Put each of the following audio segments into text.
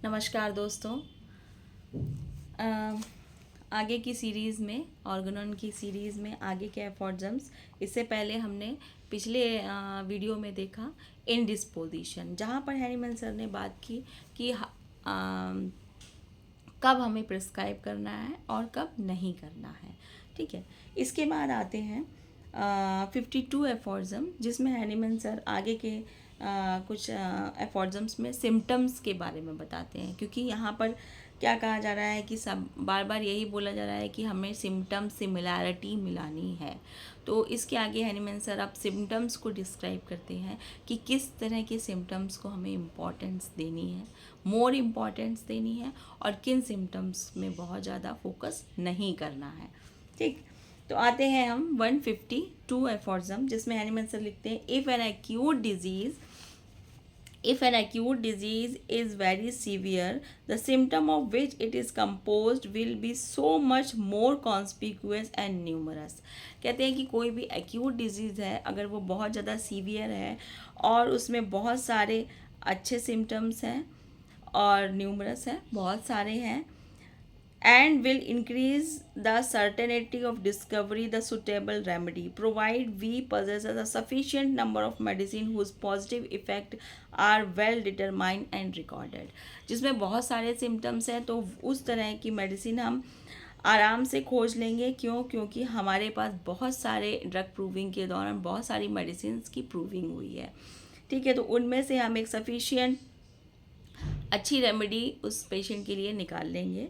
नमस्कार दोस्तों। आगे की सीरीज़ में ऑर्गेनोन की सीरीज़ में आगे के एफॉर्जम्स, इससे पहले हमने पिछले वीडियो में देखा इंडिस्पोजिशन, जहाँ पर हैनीमैन सर ने बात की कि कब हमें प्रिस्क्राइब करना है और कब नहीं करना है। ठीक है, इसके बाद आते हैं 52 एफॉर्जम, जिसमें हैनीमैन सर आगे के कुछ एफॉर्जम्स में सिम्टम्स के बारे में बताते हैं, क्योंकि यहाँ पर क्या कहा जा रहा है कि सब बार बार यही बोला जा रहा है कि हमें सिम्टम सिमिलैरिटी मिलानी है। तो इसके आगे हैनीमैन सर अब सिम्टम्स को डिस्क्राइब करते हैं कि किस तरह के सिम्टम्स को हमें इम्पॉर्टेंस देनी है, मोर इम्पॉर्टेंस देनी है, और किन सिम्टम्स में बहुत ज़्यादा फोकस नहीं करना है। ठीक, तो आते हैं हम 152 एफॉर्जम, जिसमें हैनीमैन सर लिखते हैं if an acute disease is very severe, the symptom of which it is composed will be so much more conspicuous and numerous। कहते हैं कि कोई भी acute disease है, अगर वो बहुत ज़्यादा सीवियर है और उसमें बहुत सारे अच्छे symptoms हैं और न्यूमरस है, बहुत सारे हैं, and will increase the certainty of discovery the suitable remedy, provide we possess a sufficient number of medicine whose positive effect are well determined and recorded। जिसमें बहुत सारे सिम्टम्स हैं, तो उस तरह की मेडिसिन हम आराम से खोज लेंगे। क्यों? क्योंकि हमारे पास बहुत सारे ड्रग प्रूविंग के दौरान बहुत सारी मेडिसिन की प्रूविंग हुई है। ठीक है, तो उनमें से हम एक सफिशिएंट अच्छी रेमेडी उस पेशेंट के लिए निकाल लेंगे।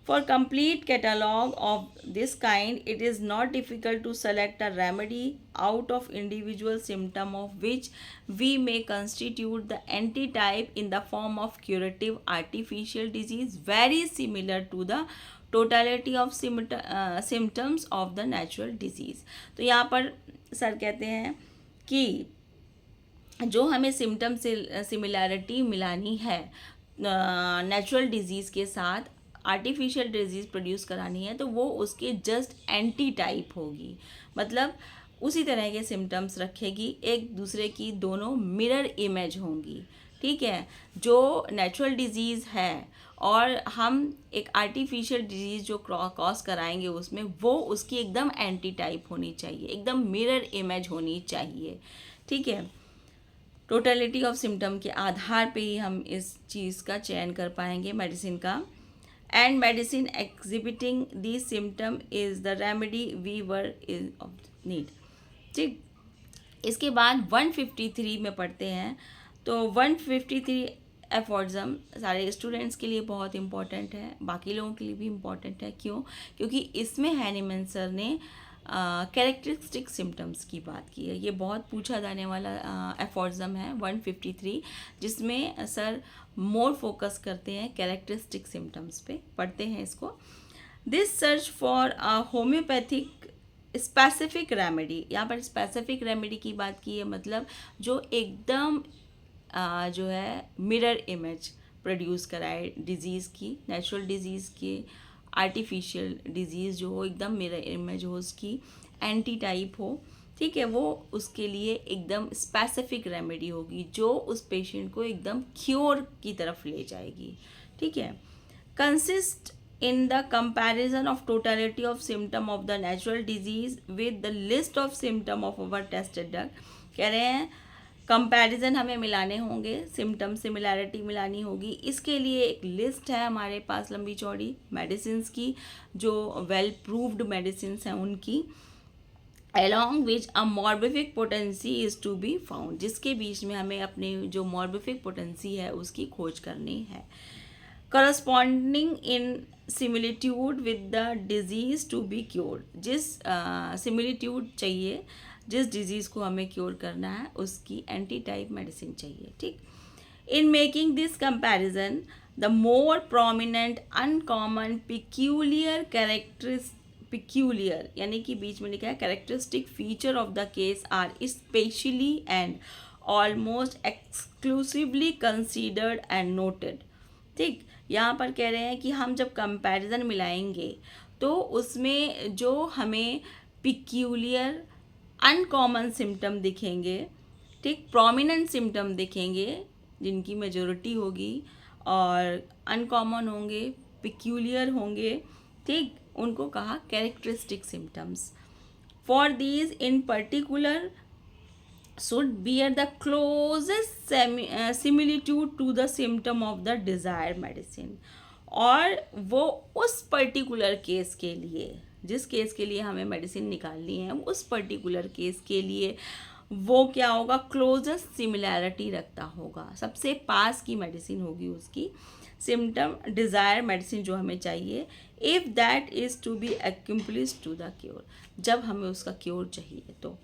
For complete catalog of this kind, it is not difficult to select a remedy out of individual symptom of which we may constitute the antitype in the form of curative artificial disease very similar to the totality of symptoms of the natural disease। तो यहाँ पर sir कहते हैं कि जो हमें symptom से similarity मिलानी है नेचुरल डिजीज़ के साथ, आर्टिफिशियल डिजीज़ प्रोड्यूस करानी है, तो वो उसके जस्ट एंटी टाइप होगी। मतलब उसी तरह के सिम्टम्स रखेगी, एक दूसरे की दोनों मिरर इमेज होंगी। ठीक है, जो नेचुरल डिजीज़ है और हम एक आर्टिफिशियल डिजीज़ जो कॉज कराएंगे उसमें, वो उसकी एकदम एंटी टाइप होनी चाहिए, एकदम मिरर इमेज होनी चाहिए। ठीक है, टोटलिटी ऑफ सिम्टम के आधार पे ही हम इस चीज़ का चयन कर पाएंगे मेडिसिन का। And medicine exhibiting the symptom is the remedy we were is of need. ठीक, इसके बाद 153 में पढ़ते हैं। तो 153 एफॉर्जम सारे स्टूडेंट्स के लिए बहुत इंपॉर्टेंट है, बाकी लोगों के लिए भी इम्पॉर्टेंट है। क्यों? क्योंकि इसमें हैनीमैन सर ने कैरेक्टरिस्टिक सिम्टम्स की बात की है। ये बहुत पूछा जाने वाला एफॉर्जम है 153, जिसमें सर मोर फोकस करते हैं कैरेक्टरिस्टिक सिम्टम्स पे। पढ़ते हैं इसको। This search for a homeopathic specific remedy, यहाँ पर स्पेसिफिक रेमेडी की बात की है, मतलब जो एकदम जो है मिरर इमेज प्रोड्यूस कराए डिज़ीज़ की, नेचुरल डिज़ीज़ की, आर्टिफिशियल डिज़ीज़ जो हो एकदम मिरर इमेज हो, उसकी एंटी टाइप हो। ठीक है, वो उसके लिए एकदम स्पेसिफिक रेमेडी होगी जो उस पेशेंट को एकदम क्योर की तरफ ले जाएगी। ठीक है, consist in the comparison of totality of symptom of the natural disease with the list of symptom of our tested drug। कह रहे हैं कंपैरिजन हमें मिलाने होंगे, सिम्टम सिमिलैरिटी मिलानी होगी। इसके लिए एक लिस्ट है हमारे पास लंबी चौड़ी मेडिसिन्स की, जो वेल प्रूव्ड मेडिसिन्स हैं उनकी, along which a morbific potency is to be found, जिसके बीच में हमें अपने जो morbific potency है उसकी खोज करनी है। corresponding in similitude with the disease to be cured, जिस similitude चाहिए, जिस डिजीज़ को हमें क्योर करना है उसकी एंटी टाइप मेडिसिन चाहिए। ठीक, in making this comparison the more prominent uncommon peculiar peculiar यानी कि बीच में लिखा है characteristic feature of the case are specially and almost exclusively considered and noted. ठीक, यहाँ पर कह रहे हैं कि हम जब कंपैरिजन मिलाएंगे तो उसमें जो हमें पिक्यूलियर अनकॉमन सिम्टम दिखेंगे, ठीक, प्रोमिनेंट सिम्टम दिखेंगे जिनकी मेजोरिटी होगी, और अनकॉमन होंगे, पिक्यूलियर होंगे, ठीक, उनको कहा characteristic symptoms. For these in particular should bear the closest similitude to the symptom of the desired medicine. और वो उस पर्टिकुलर केस के लिए, जिस केस के लिए हमें मेडिसिन निकालनी है, उस पर्टिकुलर केस के लिए वो क्या होगा, क्लोजेस्ट सिमिलैरिटी रखता होगा, सबसे पास की मेडिसिन होगी उसकी सिम्टम डिज़ायर मेडिसिन जो हमें चाहिए. If that is to be accomplish to the cure, जब हमें उसका क्योर चाहिए. तो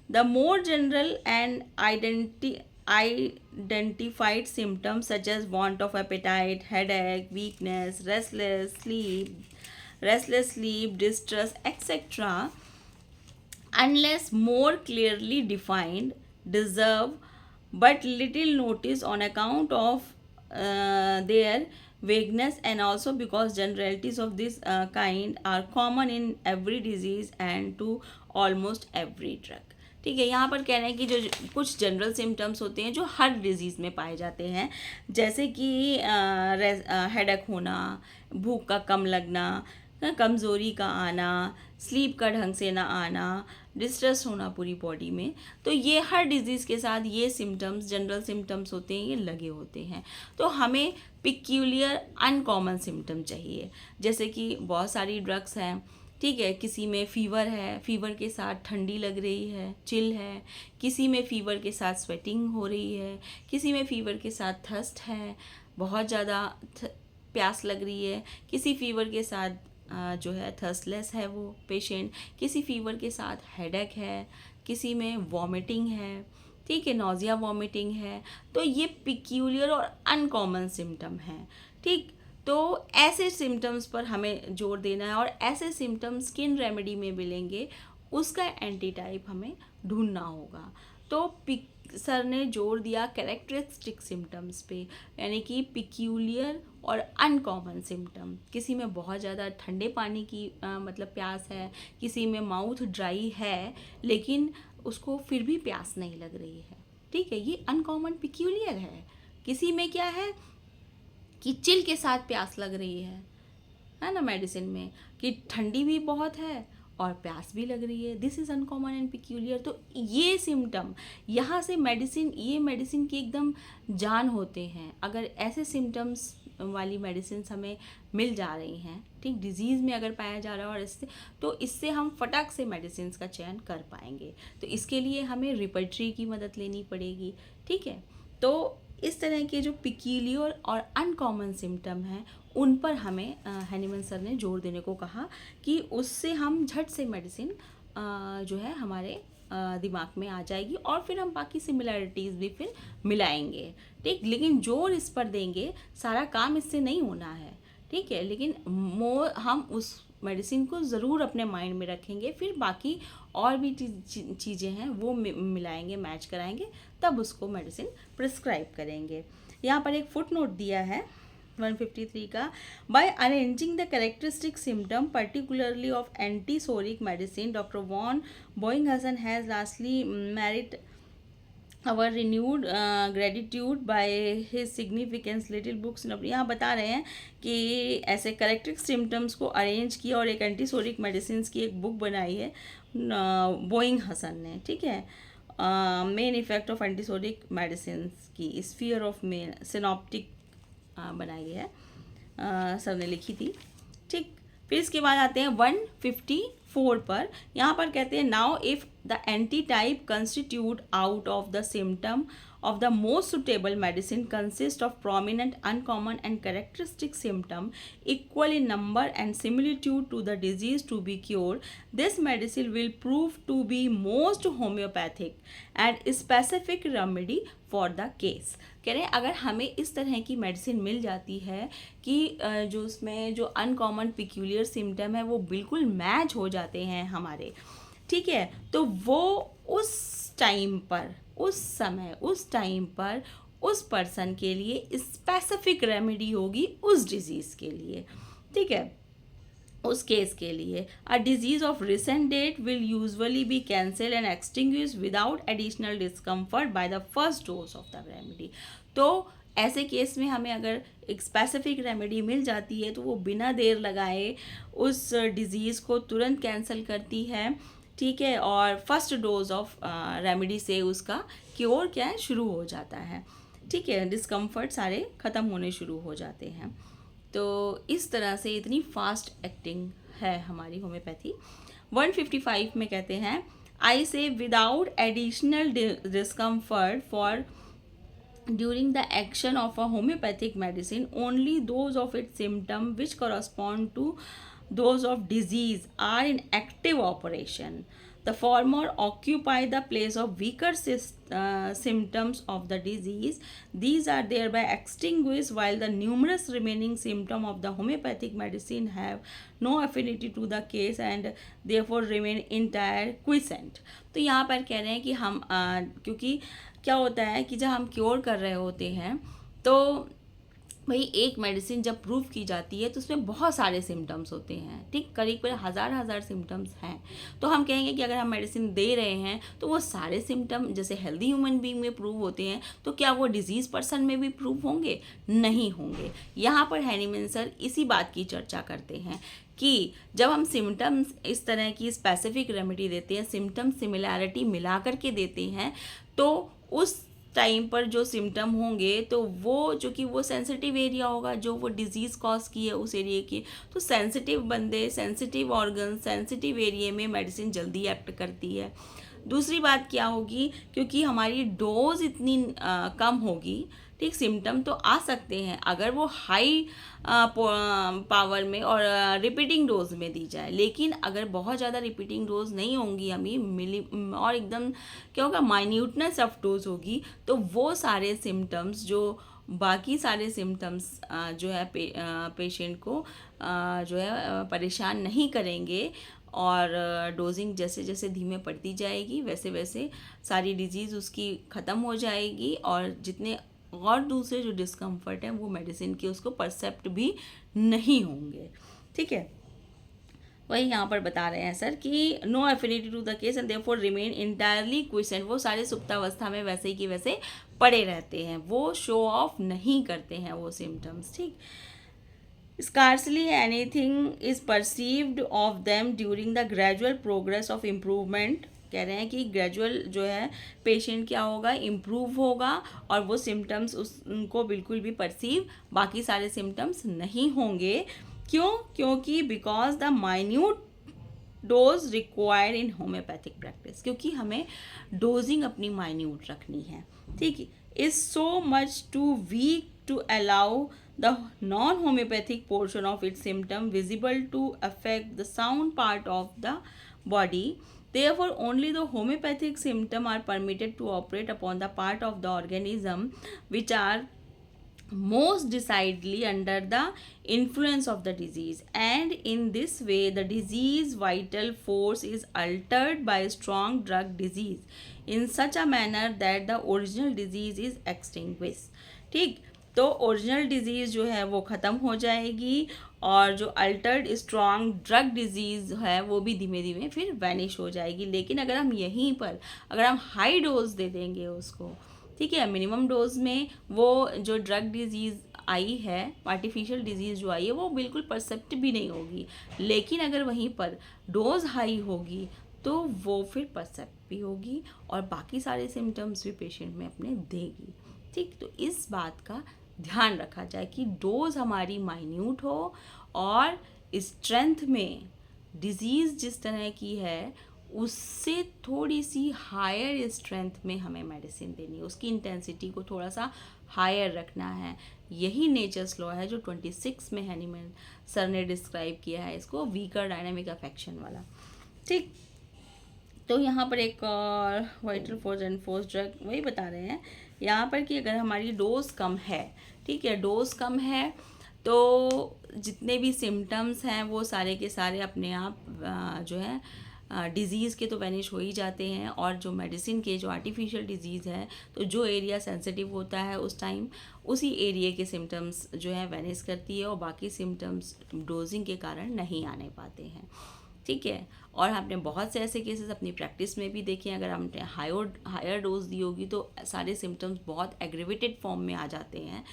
the more general and identified symptoms such as want of appetite, headache, weakness, restless sleep, distress, etc., unless more clearly defined, deserve but little notice on account of their vagueness, and also because generalities of this kind are common in every disease and to almost every drug. ठीक है, यहाँ पर कह रहे हैं कि जो कुछ जनरल सिम्टम्स होते हैं जो हर डिजीज़ में पाए जाते हैं, जैसे कि हेडेक होना, भूख का कम लगना, कमज़ोरी का आना, स्लीप का ढंग से ना आना, डिस्ट्रेस होना पूरी बॉडी में. तो ये हर डिजीज़ के साथ ये सिम्टम्स, जनरल सिम्टम्स होते हैं, ये लगे होते हैं. तो हमें पिक्यूलियर अनकॉमन सिम्टम चाहिए, जैसे कि बहुत सारी ड्रग्स हैं, ठीक है, किसी में फ़ीवर है, फ़ीवर के साथ ठंडी लग रही है, चिल है, किसी में फ़ीवर के साथ स्वेटिंग हो रही है, किसी में फ़ीवर के साथ थर्स्ट है, बहुत ज़्यादा प्यास लग रही है, किसी फ़ीवर के साथ जो है थर्स्टलेस है वो पेशेंट, किसी फ़ीवर के साथ हेडेक है, किसी में वॉमिटिंग है, ठीक है, नोज़िया वॉमिटिंग है. तो ये पिक्यूलियर और अनकॉमन सिम्टम हैं. ठीक, तो ऐसे सिम्टम्स पर हमें जोर देना है, और ऐसे सिम्टम्स किन रेमेडी में मिलेंगे उसका एंटीटाइप हमें ढूंढना होगा. तो सर ने जोर दिया कैरेक्टरिस्टिक सिम्टम्स पे, यानी कि पिक्यूलियर और अनकॉमन सिम्टम. किसी में बहुत ज़्यादा ठंडे पानी की मतलब प्यास है, किसी में माउथ ड्राई है लेकिन उसको फिर भी प्यास नहीं लग रही है, ठीक है, ये अनकॉमन पिक्यूलियर है. किसी में क्या है कि चिल के साथ प्यास लग रही है ना, मेडिसिन में कि ठंडी भी बहुत है और प्यास भी लग रही है, this is uncommon and peculiar. तो ये सिम्टम यहाँ से मेडिसिन, ये मेडिसिन की एकदम जान होते हैं. अगर ऐसे सिम्टम्स वाली मेडिसिन हमें मिल जा रही हैं, ठीक, डिजीज़ में अगर पाया जा रहा है, और इससे तो इससे हम फटाक से मेडिसिन का चयन कर पाएंगे. तो इसके लिए हमें रिपर्टरी की मदद लेनी पड़ेगी, ठीक है. तो इस तरह के जो पिक्यूलियर और अनकॉमन सिम्टम हैं उन पर हमें हैनीमन सर ने जोर देने को कहा कि उससे हम झट से मेडिसिन जो है हमारे दिमाग में आ जाएगी, और फिर हम बाकी सिमिलैरिटीज़ भी फिर मिलाएंगे, ठीक. लेकिन जोर इस पर देंगे, सारा काम इससे नहीं होना है, ठीक है, लेकिन हम उस मेडिसिन को ज़रूर अपने माइंड में रखेंगे, फिर बाकी और भी चीज़ें हैं वो मिलाएंगे, मैच कराएंगे, तब उसको मेडिसिन प्रिस्क्राइब करेंगे. यहाँ पर एक फुट नोट दिया है 153 का, by arranging the characteristic symptom particularly of antipsoric medicine, doctor von Boenninghausen has lastly merit our renewed gratitude by his significance little books. यहाँ बता रहे हैं कि ऐसे करेक्टिक सिम्टम्स को अरेंज किया और एक एंटीसोरिक मेडिसिन की एक बुक बनाई है बोइंगहसन ने, ठीक है, main effect of antipsoric medicine की स्फीयर ऑफ मेन सिनॉप्टिक बनाई है, सर ने लिखी थी, ठीक. फिर इसके बाद आते हैं 154 पर. यहाँ पर कहते हैं now if the anti type constitute out of the symptom of the most suitable medicine consists of prominent, uncommon and characteristic symptom equal in number and similitude to the disease to be cured. This medicine will prove to be most homeopathic and specific remedy for the case. कह रहे हैं अगर हमें इस तरह की medicine मिल जाती है कि जो उसमें जो अनकॉमन पिक्यूलियर सिम्टम है वो बिल्कुल मैच हो जाते हैं हमारे, ठीक है, तो वो उस टाइम पर, उस समय, उस टाइम पर उस पर्सन के लिए स्पेसिफिक रेमेडी होगी उस डिजीज़ के लिए, ठीक है, उस केस के लिए. A disease of recent date will usually be cancel and extinguish without additional discomfort by the first dose of the remedy. तो ऐसे केस में हमें अगर एक स्पेसिफिक रेमेडी मिल जाती है तो वो बिना देर लगाए उस डिज़ीज़ को तुरंत कैंसिल करती है, ठीक है, और फर्स्ट डोज ऑफ रेमेडी से उसका क्योर क्या है शुरू हो जाता है, ठीक है, डिस्कम्फर्ट सारे ख़त्म होने शुरू हो जाते हैं। तो इस तरह से इतनी फास्ट एक्टिंग है हमारी होम्योपैथी। 155 में कहते हैं, आई से without additional discomfort for during the action of a homeopathic medicine, only those of its symptoms which correspond to those of disease are in active operation. The former occupy the place of weaker symptoms of the disease. These are thereby extinguished, while the numerous remaining symptoms of the homeopathic medicine have no affinity to the case and therefore remain entire quiescent. तो यहाँ पर कह रहे हैं कि हम क्योंकि क्या होता है कि जब हम क्योर कर रहे होते हैं तो भाई एक मेडिसिन जब प्रूव की जाती है तो उसमें बहुत सारे सिम्टम्स होते हैं, ठीक, करीब करीब हज़ार सिम्टम्स हैं। तो हम कहेंगे कि अगर हम मेडिसिन दे रहे हैं तो वो सारे सिम्टम जैसे हेल्दी ह्यूमन बीइंग में प्रूव होते हैं तो क्या वो डिजीज़ पर्सन में भी प्रूव होंगे? नहीं होंगे। यहाँ पर हैनीमैन सर इसी बात की चर्चा करते हैं कि जब हम सिम्टम्स इस तरह की स्पेसिफिक रेमेडी देते हैं, सिम्टम सिमिलैरिटी मिला करके देते हैं, तो उस टाइम पर जो सिम्टम होंगे तो वो जो कि वो सेंसिटिव एरिया होगा जो वो डिज़ीज़ कॉज की है उस एरिया की, तो सेंसिटिव बंदे, सेंसिटिव ऑर्गन, सेंसिटिव एरिया में मेडिसिन जल्दी एक्ट करती है। दूसरी बात क्या होगी, क्योंकि हमारी डोज इतनी कम होगी, ठीक, सिम्टम तो आ सकते हैं अगर वो हाई पावर में और रिपीटिंग डोज में दी जाए, लेकिन अगर बहुत ज़्यादा रिपीटिंग डोज नहीं होंगी हमें मिली और एकदम क्या होगा माइन्यूटनेस ऑफ डोज होगी, तो वो सारे सिम्टम्स जो बाकी सारे सिम्टम्स जो है पेशेंट को जो है परेशान नहीं करेंगे और डोजिंग जैसे जैसे धीमे पड़ती जाएगी वैसे वैसे सारी डिजीज़ उसकी ख़त्म हो जाएगी और जितने और दूसरे जो डिस्कम्फर्ट हैं वो मेडिसिन के उसको परसेप्ट भी नहीं होंगे, ठीक है। वही यहाँ पर बता रहे हैं सर कि no affinity to the case and therefore remain entirely quiescent, वो सारे सुप्तावस्था में वैसे ही कि वैसे पड़े रहते हैं, वो शो ऑफ नहीं करते हैं वो सिम्टम्स, ठीक। Scarcely anything is perceived of them during the gradual progress of improvement. कह रहे हैं कि ग्रेजुअल जो है पेशेंट क्या होगा, इम्प्रूव होगा और वो सिम्टम्स उनको बिल्कुल भी परसीव बाकी सारे सिम्टम्स नहीं होंगे। क्यों? क्योंकि because the minute dose required in homeopathic practice, क्योंकि हमें डोजिंग अपनी माइन्यूट रखनी है, ठीक है, is so much too weak to allow the non-homeopathic portion of its symptom visible to affect the sound part of the body. Therefore, only the homeopathic symptoms are permitted to operate upon the part of the organism which are most decidedly under the influence of the disease, and in this way the disease vital force is altered by strong drug disease in such a manner that the original disease is extinguished, ठीक। तो original disease जो है वो ख़त्म हो जाएगी और जो अल्टर्ड स्ट्रॉन्ग ड्रग डिज़ीज़ है वो भी धीमे धीमे फिर वैनिश हो जाएगी। लेकिन अगर हम यहीं पर अगर हम हाई डोज दे देंगे उसको, ठीक है, मिनिमम डोज में वो जो ड्रग डिज़ीज़ आई है, आर्टिफिशियल डिज़ीज़ जो आई है वो बिल्कुल परसेप्ट भी नहीं होगी, लेकिन अगर वहीं पर डोज हाई होगी तो वो फिर परसेप्ट भी होगी और बाकी सारे सिम्टम्स भी पेशेंट में अपने देगी, ठीक। तो इस बात का ध्यान रखा जाए कि डोज हमारी माइन्यूट हो और स्ट्रेंथ में डिज़ीज़ जिस तरह की है उससे थोड़ी सी हायर स्ट्रेंथ में हमें मेडिसिन देनी है, उसकी इंटेंसिटी को थोड़ा सा हायर रखना है। यही नेचर्स लॉ है जो 26 में हैनीमैन सर ने डिस्क्राइब किया है इसको, वीकर डायनामिक अफेक्शन वाला, ठीक। तो यहाँ पर एक और vital force and force drug वही बता रहे हैं यहाँ पर कि अगर हमारी डोज कम है, ठीक है, डोज कम है तो जितने भी सिम्टम्स हैं वो सारे के सारे अपने आप जो है डिज़ीज़ के तो वैनिश हो ही जाते हैं और जो मेडिसिन के जो आर्टिफिशियल डिज़ीज़ है तो जो एरिया सेंसिटिव होता है उस टाइम उसी एरिया के सिम्टम्स जो है वैनिश करती है और बाकी सिम्टम्स डोजिंग के कारण नहीं आने पाते हैं, ठीक है। और आपने बहुत से ऐसे केसेस अपनी प्रैक्टिस में भी देखे हैं, अगर आपने हायर डोज दी होगी तो सारे सिम्टम्स बहुत एग्रीवेटेड फॉर्म में आ जाते हैं,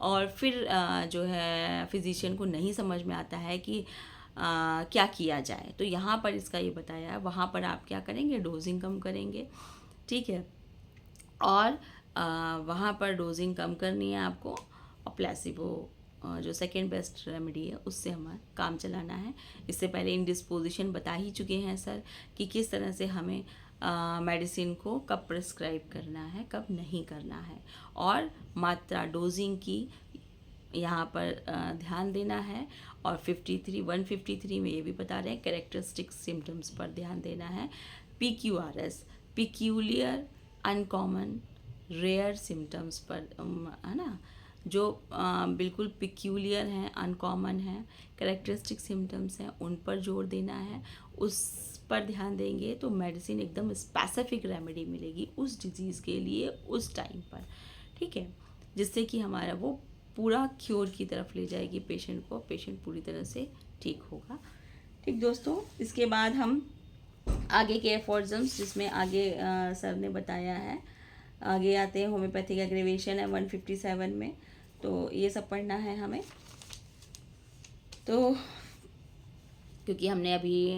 और फिर जो है फिजिशियन को नहीं समझ में आता है कि क्या किया जाए। तो यहाँ पर इसका ये बताया है, वहाँ पर आप क्या करेंगे, डोजिंग कम करेंगे, ठीक है। और वहाँ पर डोजिंग कम करनी है आपको, और प्लेसिबो जो सेकेंड बेस्ट रेमेडी है उससे हमें काम चलाना है। इससे पहले इंडिस्पोजिशन बता ही चुके हैं सर कि किस तरह से हमें मेडिसिन को कब प्रिस्क्राइब करना है, कब नहीं करना है, और मात्रा डोजिंग की यहाँ पर ध्यान देना है। और 153 में ये भी बता रहे हैं कैरेक्टरिस्टिक सिम्टम्स पर ध्यान देना है। PQRS, peculiar uncommon rare symptoms पर, है ना, जो बिल्कुल पिक्यूलियर हैं, अनकॉमन हैं, कैरेक्टरिस्टिक सिम्टम्स हैं, उन पर जोर देना है। उस पर ध्यान देंगे तो मेडिसिन एकदम स्पेसिफिक रेमेडी मिलेगी उस डिजीज़ के लिए उस टाइम पर, ठीक है, जिससे कि हमारा वो पूरा क्योर की तरफ ले जाएगी पेशेंट को, पेशेंट पूरी तरह से ठीक होगा। ठीक दोस्तों, इसके बाद हम आगे के एफोर्जम्स जिसमें आगे सर ने बताया है, आगे आते हैं होम्योपैथिक एग्रीवेशन है 157 में, तो ये सब पढ़ना है हमें। तो क्योंकि हमने अभी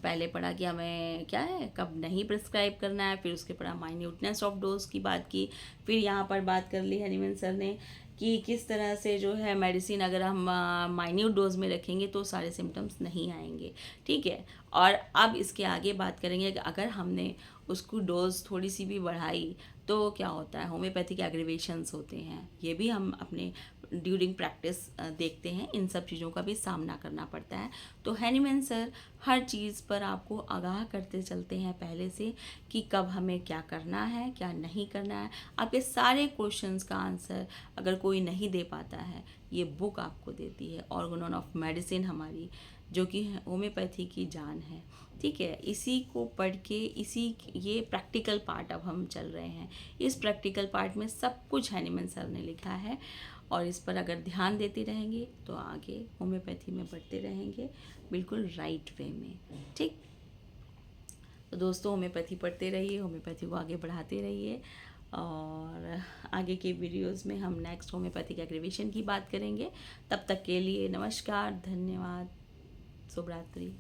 पहले पढ़ा कि हमें क्या है, कब नहीं प्रिस्क्राइब करना है, फिर उसके पढ़ा माइन्यूटनेस ऑफ डोज की बात की, फिर यहाँ पर बात कर ली हनीमैन सर ने कि किस तरह से जो है मेडिसिन अगर हम माइन्यूट डोज में रखेंगे तो सारे सिम्टम्स नहीं आएंगे, ठीक है। और अब इसके आगे बात करेंगे कि अगर हमने उसको डोज थोड़ी सी भी बढ़ाई तो क्या होता है, होम्योपैथिक एग्रीवेशंस होते हैं। ये भी हम अपने ड्यूरिंग प्रैक्टिस देखते हैं, इन सब चीज़ों का भी सामना करना पड़ता है। तो हनीमैन सर हर चीज़ पर आपको आगाह करते चलते हैं पहले से कि कब हमें क्या करना है, क्या नहीं करना है। आपके सारे क्वेश्चंस का आंसर अगर कोई नहीं दे पाता है, ये बुक आपको देती है, ऑर्गेनॉन ऑफ मेडिसिन हमारी, जो कि होम्योपैथी की जान है, ठीक है। इसी को पढ़ के ये प्रैक्टिकल पार्ट अब हम चल रहे हैं। इस प्रैक्टिकल पार्ट में सब कुछ हनीमैन सर ने लिखा है, और इस पर अगर ध्यान देते रहेंगे तो आगे होम्योपैथी में बढ़ते रहेंगे बिल्कुल राइट वे में, ठीक। तो दोस्तों, होम्योपैथी पढ़ते रहिए, होम्योपैथी को आगे बढ़ाते रहिए, और आगे के वीडियोस में हम नेक्स्ट होम्योपैथिक एग्रीवेशन की बात करेंगे। तब तक के लिए नमस्कार, धन्यवाद, शुभ रात्रि।